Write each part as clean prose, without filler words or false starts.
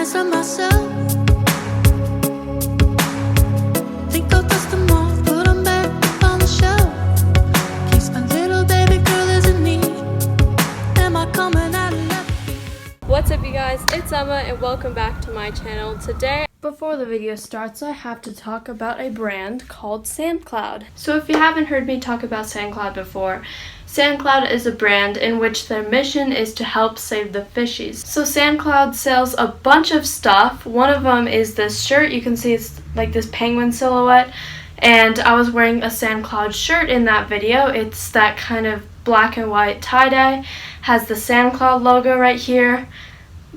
best of myself. Think I'll dust them off, put them back up on the shelf. Kiss my little baby girl is in need. Am I coming out of left field? What's up, you guys? It's Emma and welcome back to my channel. Today, before the video starts, I have to talk about a brand called SandCloud. So if you haven't heard me talk about SandCloud before, SandCloud is a brand in which their mission is to help save the fishies. So SandCloud sells a bunch of stuff. One of them is this shirt. You can see it's like this penguin silhouette, and I was wearing a SandCloud shirt in that video. It's that kind of black and white tie-dye, has the SandCloud logo right here.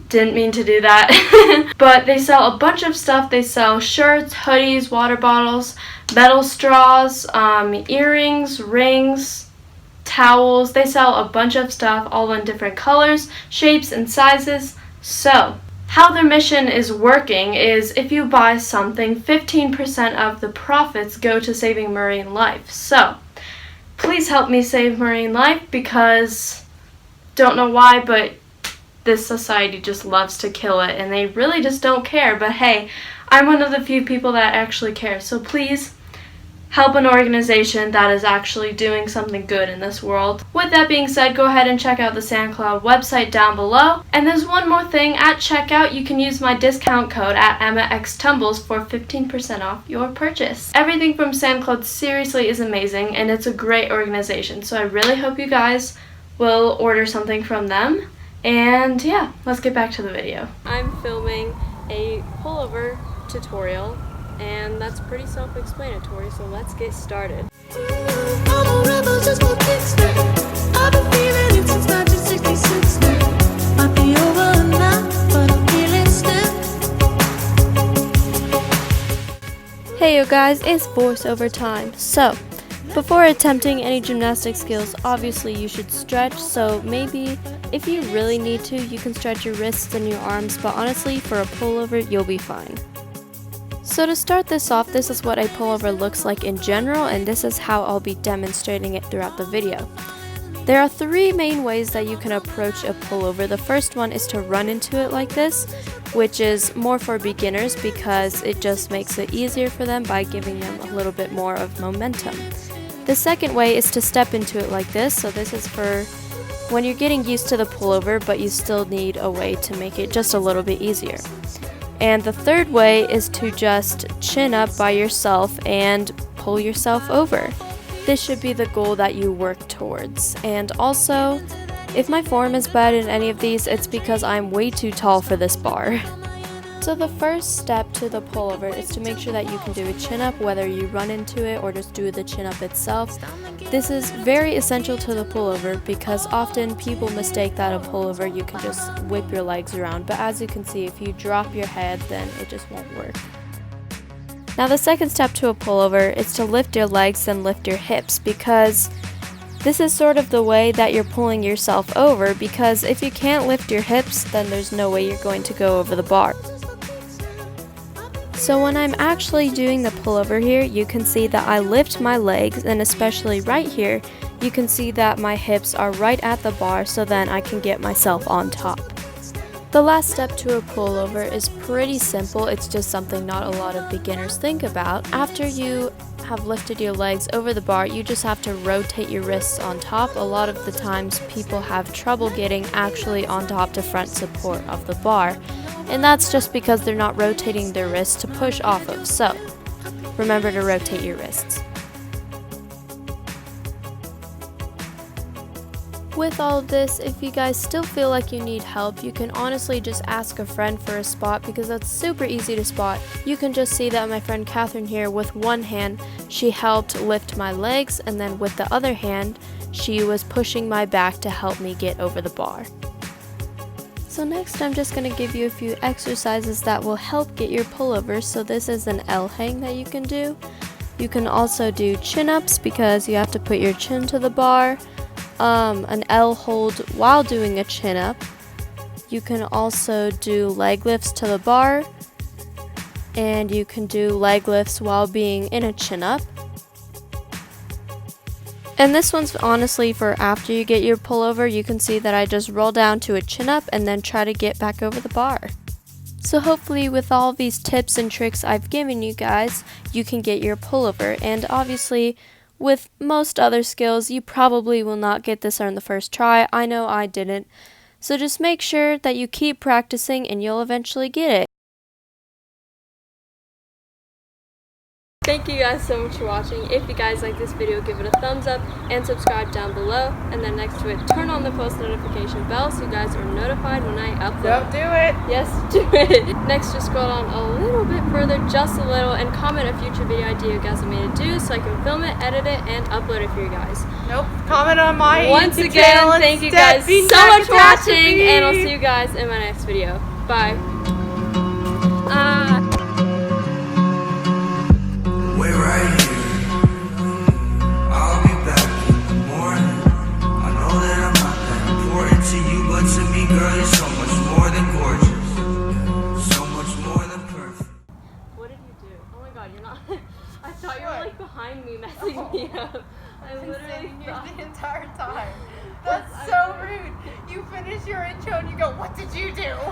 Didn't mean to do that. But they sell a bunch of stuff. They sell shirts, hoodies, water bottles, metal straws, earrings, rings, towels. They sell a bunch of stuff all in different colors, shapes, and sizes. So how their mission is working is if you buy something, 15% of the profits go to saving marine life. So please help me save marine life, because don't know why, but this society just loves to kill it and they really just don't care. But hey, I'm one of the few people that actually care. So please help an organization that is actually doing something good in this world. With that being said, go ahead and check out the SandCloud website down below. And there's one more thing. At checkout, you can use my discount code at EmmaXTumbles for 15% off your purchase. Everything from SandCloud seriously is amazing, and it's a great organization. So I really hope you guys will order something from them. And yeah, let's get back to the video. I'm filming a pullover tutorial, and that's pretty self-explanatory, so let's get started. I'm a rebel, just one kickstart. I've been feeling it since 1966 now. Might be over now, but I'm feeling still. Hey you guys, it's voiceover time. So, before attempting any gymnastic skills, obviously you should stretch, so maybe if you really need to, you can stretch your wrists and your arms, but honestly, for a pullover, you'll be fine. So to start this off, this is what a pullover looks like in general, and this is how I'll be demonstrating it throughout the video. There are three main ways that you can approach a pullover. The first one is to run into it like this, which is more for beginners because it just makes it easier for them by giving them a little bit more of momentum. The second way is to step into it like this, so this is for when you're getting used to the pullover but you still need a way to make it just a little bit easier. And the third way is to just chin up by yourself and pull yourself over. This should be the goal that you work towards. And also, if my form is bad in any of these, it's because I'm way too tall for this bar. So the first step to the pullover is to make sure that you can do a chin up, whether you run into it or just do the chin up itself. This is very essential to the pullover because often people mistake that a pullover you can just whip your legs around, but as you can see, if you drop your head, then it just won't work. Now the second step to a pullover is to lift your legs and lift your hips, because this is sort of the way that you're pulling yourself over, because if you can't lift your hips, then there's no way you're going to go over the bar. So when I'm actually doing the pullover here, you can see that I lift my legs, and especially right here, you can see that my hips are right at the bar, so then I can get myself on top. The last step to a pullover is pretty simple. It's just something not a lot of beginners think about. After you have lifted your legs over the bar, you just have to rotate your wrists on top. A lot of the times people have trouble getting actually on top to front support of the bar, and that's just because they're not rotating their wrists to push off of. So remember to rotate your wrists. With all of this, if you guys still feel like you need help, you can honestly just ask a friend for a spot, because that's super easy to spot. You can just see that my friend Catherine here, with one hand, she helped lift my legs, and then with the other hand, she was pushing my back to help me get over the bar. So next I'm just going to give you a few exercises that will help get your pullover. So this is an L hang that you can do. You can also do chin ups because you have to put your chin to the bar. An L hold while doing a chin up. You can also do leg lifts to the bar, and you can do leg lifts while being in a chin up. And this one's honestly for after you get your pullover. You can see that I just roll down to a chin up and then try to get back over the bar. So hopefully with all these tips and tricks I've given you guys, you can get your pullover. And obviously, with most other skills, you probably will not get this on the first try. I know I didn't. So just make sure that you keep practicing and you'll eventually get it. Thank you guys so much for watching. If you guys like this video, give it a thumbs up and subscribe down below. And then next to it, turn on the post notification bell so you guys are notified when I upload. Don't do it. Yes, do it. Next, just scroll down a little bit further, just a little, and comment a future video idea you guys want me to do so I can film it, edit it, and upload it for you guys. Nope. Comment on my Once YouTube again, channel thank you instead. guys Be so much for nice to watching, me. and I'll see you guys in my next video. Bye. Wait right here. I'll be back in the morning. I know that I'm not that important to you, but to me, girl, you're so much more than gorgeous. So much more than perfect. What did you do? Oh my god, you're not. I thought you were like behind me messing me up. I I've been literally sitting here thought. the entire time. That's so rude. You finish your intro and you go, "What did you do?"